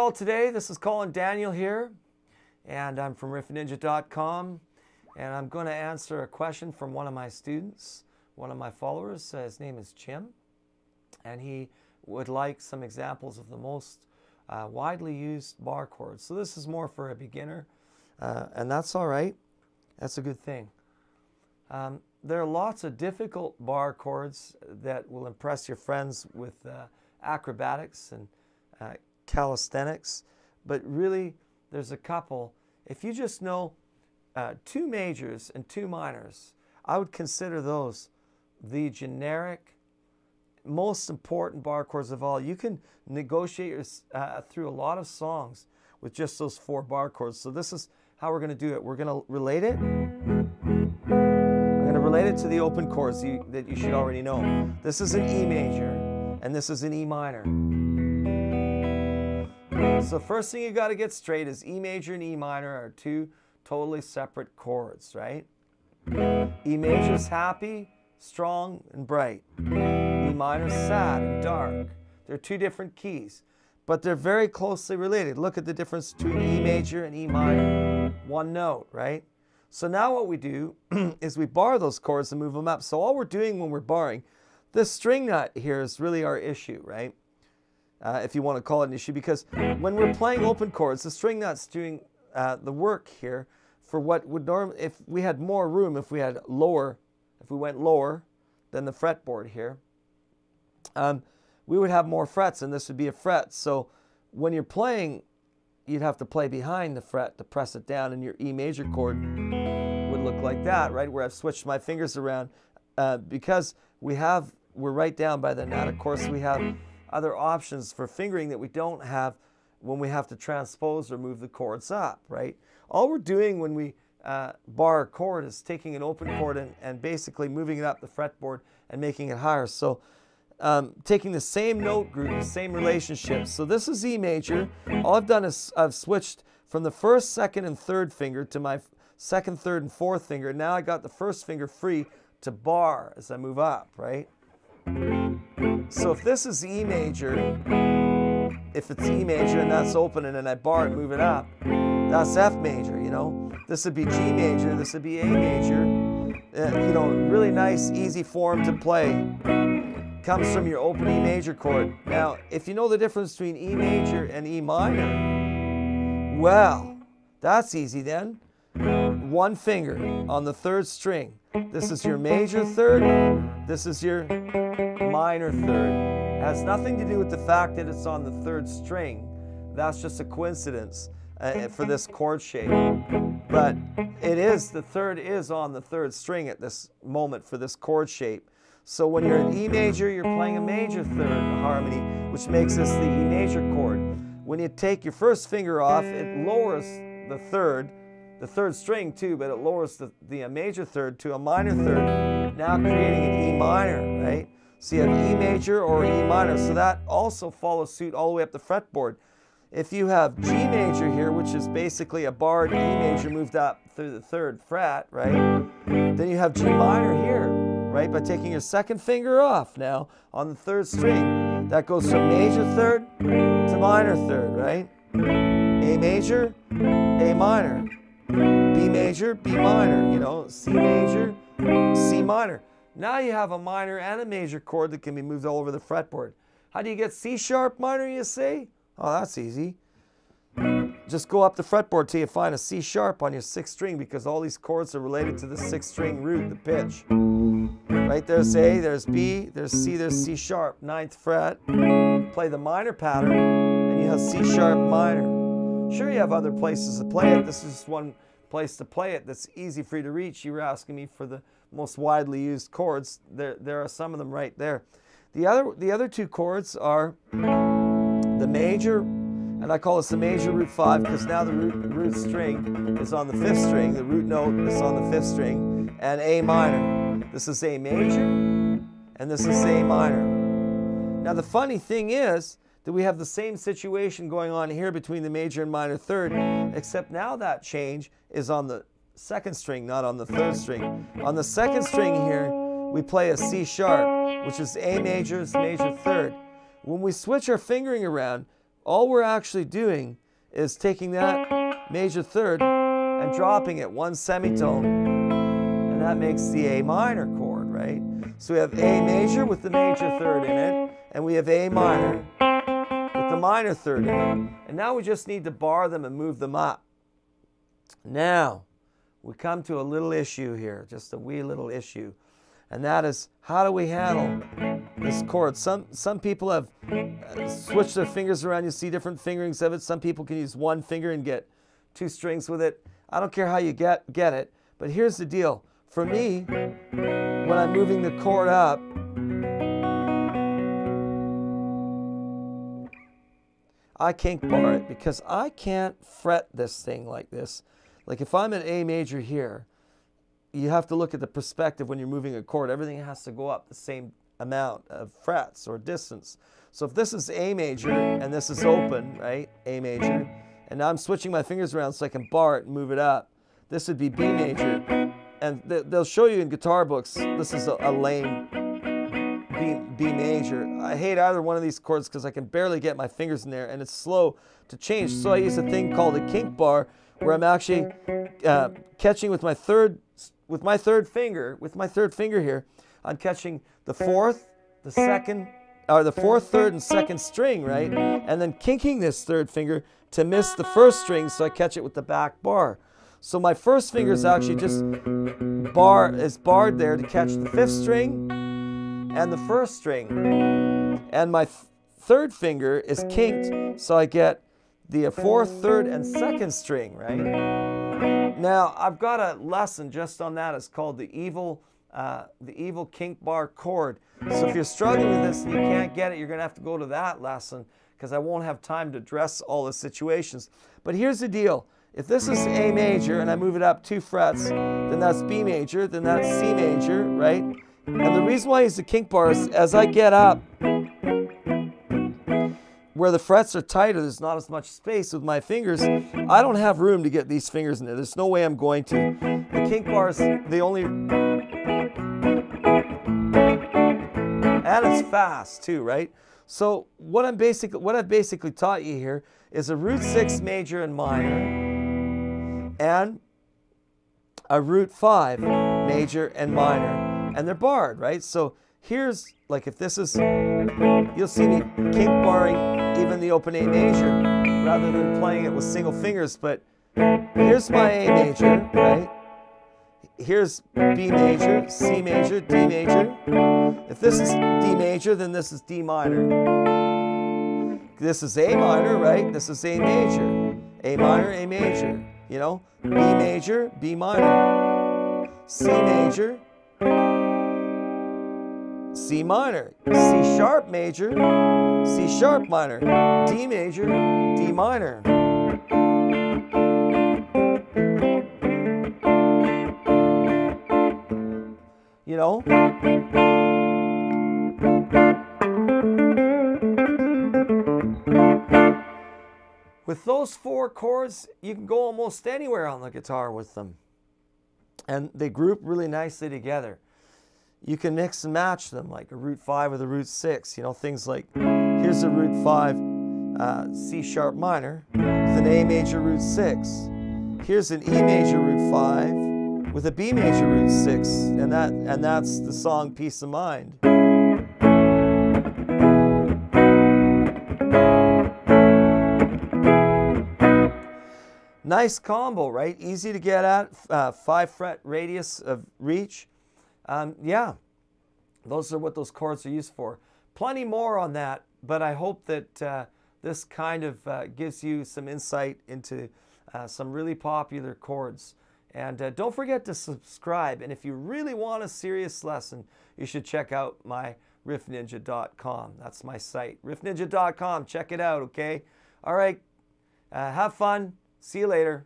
all today. This is Colin Daniel here, and I'm from riffninja.com, and I'm going to answer a question from one of my students, one of my followers. His name is Jim, and he would like some examples of the most widely used bar chords. So this is more for a beginner, and that's all right. That's a good thing. There are lots of difficult bar chords that will impress your friends with acrobatics and calisthenics, but really there's a couple. If you just know 2 majors and 2 minors, I would consider those the generic, most important bar chords of all. You can negotiate through a lot of songs with just those 4 bar chords. So this is how we're going to do it. We're going to relate it. I'm going to relate it to the open chords that you should already know. This is an E major, and this is an E minor. So first thing you got to get straight is E major and E minor are 2 totally separate chords, right? E major is happy, strong, and bright. E minor is sad and dark. They're 2 different keys, but they're very closely related. Look at the difference between E major and E minor. 1 note, right? So now what we do is we bar those chords and move them up. So all we're doing when we're barring, this string nut here is really our issue, right? If you want to call it an issue, because when we're playing open chords, the string nut's doing the work here for what would normally, if we had more room, if we went lower than the fretboard here, we would have more frets, and this would be a fret. So when you're playing, you'd have to play behind the fret to press it down, and your E major chord would look like that, right? Where I've switched my fingers around because we're right down by the nut. Of course, we have other options for fingering that we don't have when we have to transpose or move the chords up, right? All we're doing when we bar a chord is taking an open chord and basically moving it up the fretboard and making it higher. So taking the same note group, the same relationship. So this is E major. All I've done is I've switched from the 1st, 2nd, and 3rd finger to my 2nd, 3rd, and 4th finger. Now I got the 1st finger free to bar as I move up, right? So if this is E major, if it's E major and that's open and then I bar and move it up, that's F major, you know. This would be G major, this would be A major. You know, really nice, easy form to play. Comes from your open E major chord. Now, if you know the difference between E major and E minor, well, that's easy then. 1 finger on the 3rd string. This is your major 3rd, this is your minor 3rd. It has nothing to do with the fact that it's on the 3rd string. That's just a coincidence for this chord shape. But it is, the 3rd is on the 3rd string at this moment for this chord shape. So when you're in E major, you're playing a major 3rd harmony, which makes this the E major chord. When you take your 1st finger off, it lowers the 3rd string too, but it lowers the major 3rd to a minor 3rd, now creating an E minor, right? So you have E major or E minor, so that also follows suit all the way up the fretboard. If you have G major here, which is basically a barred E major moved up through the 3rd fret, right? Then you have G minor here, right? By taking your 2nd finger off now on the 3rd string. That goes from major 3rd to minor 3rd, right? A major, A minor. B major, B minor, you know, C major, C minor. Now you have a minor and a major chord that can be moved all over the fretboard. How do you get C sharp minor, you say? Oh, that's easy. Just go up the fretboard till you find a C sharp on your 6th string, because all these chords are related to the 6th string root, the pitch. Right, there's A, there's B, there's C sharp, 9th fret. Play the minor pattern, and you have C sharp minor. Sure, you have other places to play it. This is just one place to play it that's easy for you to reach. You were asking me for the most widely used chords. There are some of them right there. The other 2 chords are the major, and I call this the major root 5 because now the root string is on the 5th string. The root note is on the 5th string, and A minor. This is A major, and this is A minor. Now the funny thing is that we have the same situation going on here between the major and minor 3rd, except now that change is on the 2nd string, not on the 3rd string. On the 2nd string here, we play a C sharp, which is A major, it's major 3rd. When we switch our fingering around, all we're actually doing is taking that major third and dropping it one semitone, and that makes the A minor chord, right? So we have A major with the major third in it, and we have A minor with the minor third in it. And now we just need to bar them and move them up. Now, we come to a little issue here, just a wee little issue. And that is, how do we handle this chord? Some people have switched their fingers around. You see different fingerings of it. Some people can use one finger and get 2 strings with it. I don't care how you get it, but here's the deal. For me, when I'm moving the chord up, I kink bar it because I can't fret this thing like this. Like if I'm at A major here, you have to look at the perspective when you're moving a chord. Everything has to go up the same amount of frets or distance. So if this is A major and this is open, right, A major, and now I'm switching my fingers around so I can bar it and move it up, this would be B major. And they'll show you in guitar books, this is a lame B major. I hate either one of these chords because I can barely get my fingers in there and it's slow to change. So I use a thing called a kink bar where I'm actually catching with my third finger here. I'm catching the fourth, the second, or the fourth, third, and second string, right? And then kinking this third finger to miss the first string so I catch it with the back bar. So my first finger is actually just barred there to catch the 5th string and the 1st string. And my third finger is kinked so I get the 4th, 3rd, and 2nd string, right? Now, I've got a lesson just on that. It's called the evil kink bar chord. So if you're struggling with this and you can't get it, you're going to have to go to that lesson because I won't have time to address all the situations. But here's the deal. If this is A major and I move it up 2 frets, then that's B major, then that's C major, right? And the reason why I use the kink bar is as I get up, where the frets are tighter, there's not as much space with my fingers. I don't have room to get these fingers in there. There's no way I'm going to. The kink bar is the only... And it's fast too, right? So what I've basically taught you here is a root 6 major and minor and a root 5 major and minor. And they're barred, right? So here's, like if this is, you'll see me kink barring even the open A major rather than playing it with single fingers. But here's my A major, right? Here's B major, C major, D major. If this is D major, then this is D minor. This is A minor, right? This is A major. A minor, A major. You know? B major, B minor. C major, C minor. C sharp major, C sharp minor. D major, D minor. You know? With those 4 chords, you can go almost anywhere on the guitar with them. And they group really nicely together. You can mix and match them, like a root 5 with a root 6. You know, things like, here's a root 5 C sharp minor with an A major root 6. Here's an E major root 5 with a B major root 6. And that's the song Peace of Mind. Nice combo, right? Easy to get at, 5 fret radius of reach. Yeah, those are what those chords are used for. Plenty more on that, but I hope that this kind of gives you some insight into some really popular chords. And don't forget to subscribe. And if you really want a serious lesson, you should check out my riffninja.com. That's my site, riffninja.com. Check it out, okay? All right, have fun. See you later.